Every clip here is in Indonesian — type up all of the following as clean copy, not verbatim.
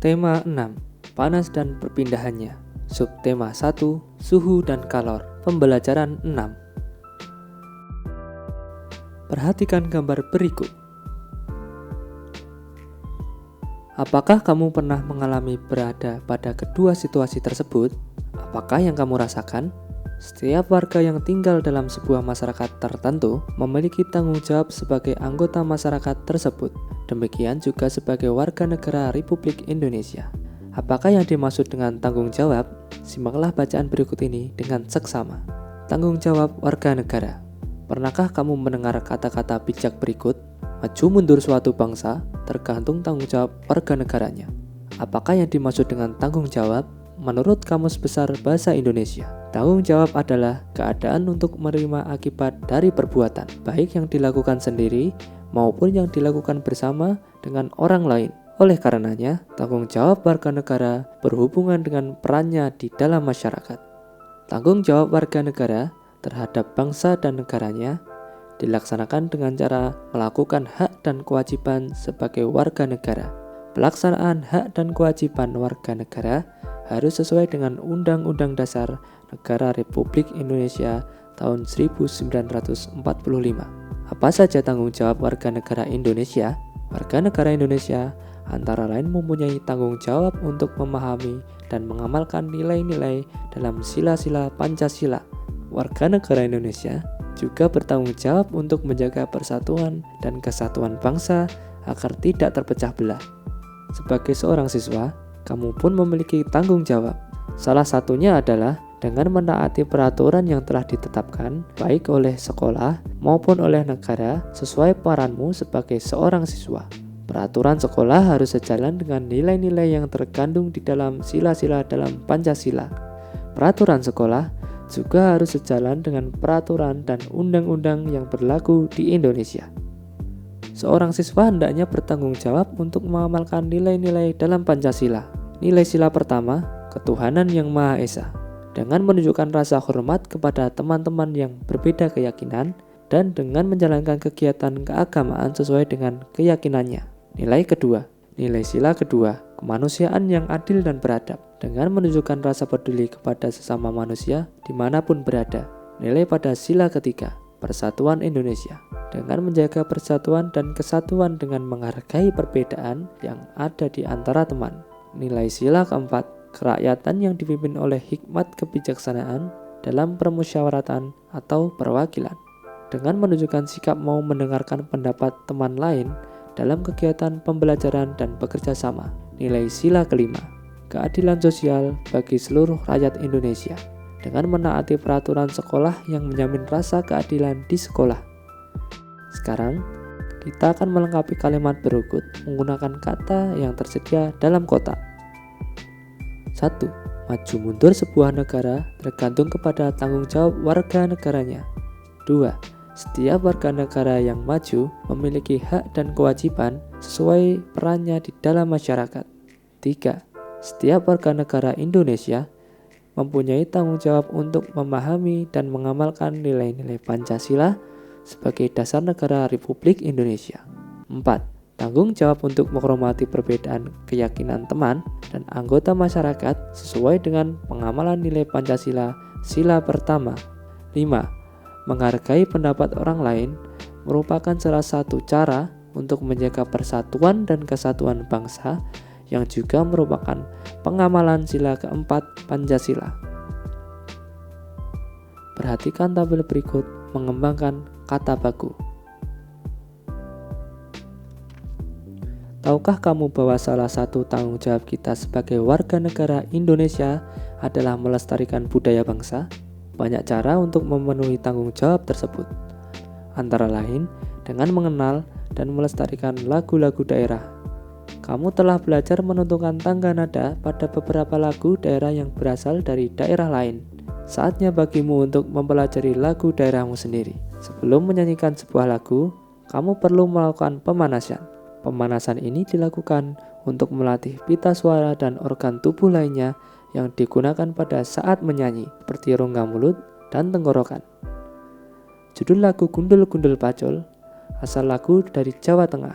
Tema 6. Panas dan perpindahannya. Subtema 1. Suhu dan kalor. Pembelajaran 6. Perhatikan gambar berikut. Apakah kamu pernah mengalami berada pada kedua situasi tersebut? Apakah yang kamu rasakan? Setiap warga yang tinggal dalam sebuah masyarakat tertentu memiliki tanggung jawab sebagai anggota masyarakat tersebut. Demikian juga sebagai warga negara Republik Indonesia. Apakah yang dimaksud dengan tanggung jawab? Simaklah bacaan berikut ini dengan seksama. Tanggung jawab warga negara. Pernahkah kamu mendengar kata-kata bijak berikut? Maju mundur suatu bangsa tergantung tanggung jawab warga negaranya. Apakah yang dimaksud dengan tanggung jawab? Menurut Kamus Besar Bahasa Indonesia, tanggung jawab adalah keadaan untuk menerima akibat dari perbuatan, baik yang dilakukan sendiri maupun yang dilakukan bersama dengan orang lain. Oleh karenanya, tanggung jawab warga negara berhubungan dengan perannya di dalam masyarakat. Tanggung jawab warga negara terhadap bangsa dan negaranya dilaksanakan dengan cara melakukan hak dan kewajiban sebagai warga negara. Pelaksanaan hak dan kewajiban warga negara harus sesuai dengan Undang-Undang Dasar Negara Republik Indonesia tahun 1945. Apa saja tanggung jawab warga negara Indonesia? Warga negara Indonesia antara lain mempunyai tanggung jawab untuk memahami dan mengamalkan nilai-nilai dalam sila-sila Pancasila. Warga negara Indonesia juga bertanggung jawab untuk menjaga persatuan dan kesatuan bangsa agar tidak terpecah belah. Sebagai seorang siswa, kamu pun memiliki tanggung jawab. Salah satunya adalah dengan menaati peraturan yang telah ditetapkan baik oleh sekolah maupun oleh negara sesuai peranmu sebagai seorang siswa. Peraturan sekolah harus sejalan dengan nilai-nilai yang terkandung di dalam sila-sila dalam Pancasila. Peraturan sekolah juga harus sejalan dengan peraturan dan undang-undang yang berlaku di Indonesia. Seorang siswa hendaknya bertanggung jawab untuk mengamalkan nilai-nilai dalam Pancasila. Nilai sila pertama, ketuhanan yang Maha Esa, dengan menunjukkan rasa hormat kepada teman-teman yang berbeda keyakinan dan dengan menjalankan kegiatan keagamaan sesuai dengan keyakinannya. Nilai kedua, nilai sila kedua, kemanusiaan yang adil dan beradab, dengan menunjukkan rasa peduli kepada sesama manusia dimanapun berada. Nilai pada sila ketiga, persatuan Indonesia, dengan menjaga persatuan dan kesatuan dengan menghargai perbedaan yang ada di antara teman. Nilai sila keempat, kerakyatan yang dipimpin oleh hikmat kebijaksanaan dalam permusyawaratan atau perwakilan, dengan menunjukkan sikap mau mendengarkan pendapat teman lain dalam kegiatan pembelajaran dan bekerja sama. Nilai sila kelima, keadilan sosial bagi seluruh rakyat Indonesia, dengan menaati peraturan sekolah yang menjamin rasa keadilan di sekolah. Sekarang, kita akan melengkapi kalimat berikut menggunakan kata yang tersedia dalam kotak. 1. Maju mundur sebuah negara tergantung kepada tanggung jawab warga negaranya. 2. Setiap warga negara yang maju memiliki hak dan kewajiban sesuai perannya di dalam masyarakat. 3. Setiap warga negara Indonesia mempunyai tanggung jawab untuk memahami dan mengamalkan nilai-nilai Pancasila sebagai dasar negara Republik Indonesia. 4. Tanggung jawab untuk menghormati perbedaan keyakinan teman dan anggota masyarakat sesuai dengan pengamalan nilai Pancasila sila pertama. 5. Menghargai pendapat orang lain merupakan salah satu cara untuk menjaga persatuan dan kesatuan bangsa yang juga merupakan pengamalan sila keempat Pancasila. Perhatikan tabel berikut mengembangkan kata baku. Tahukah kamu bahwa salah satu tanggung jawab kita sebagai warga negara Indonesia adalah melestarikan budaya bangsa? Banyak cara untuk memenuhi tanggung jawab tersebut. Antara lain, dengan mengenal dan melestarikan lagu-lagu daerah. Kamu telah belajar menentukan tangga nada pada beberapa lagu daerah yang berasal dari daerah lain. Saatnya bagimu untuk mempelajari lagu daerahmu sendiri. Sebelum menyanyikan sebuah lagu, kamu perlu melakukan pemanasan. Pemanasan ini dilakukan untuk melatih pita suara dan organ tubuh lainnya yang digunakan pada saat menyanyi, seperti rongga mulut dan tenggorokan. Judul lagu Gundul-Gundul Pacul, asal lagu dari Jawa Tengah.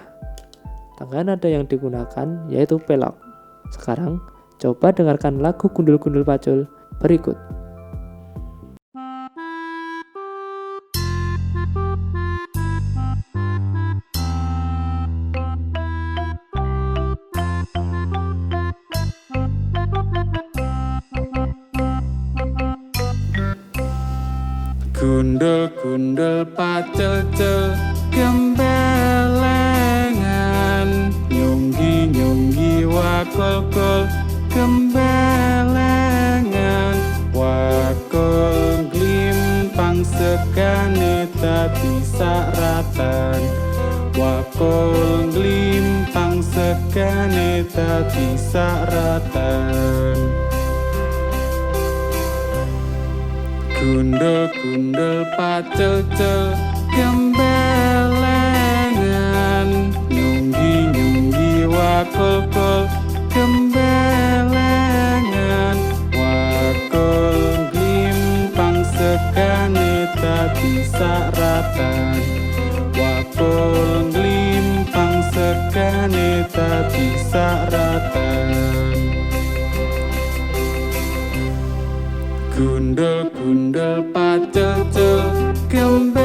Tangga nada yang digunakan yaitu pelok. Sekarang, coba dengarkan lagu Gundul-Gundul Pacul berikut. Gundul-gundul pacul-cul gembelengan, nyunggi-nyunggi wakul-kul gembelengan, wakul glimpang sekane dadi saratan, wakul glimpang sekane dadi saratan. Gundul-gundul pacul-cul gembelengan, nyunggi-nyunggi wakul-kul gembelengan, wakul glimpang sekane dadi saratan, wakul glimpang sekane dadi saratan. Gundul-gundul pacul-cul gembelengan,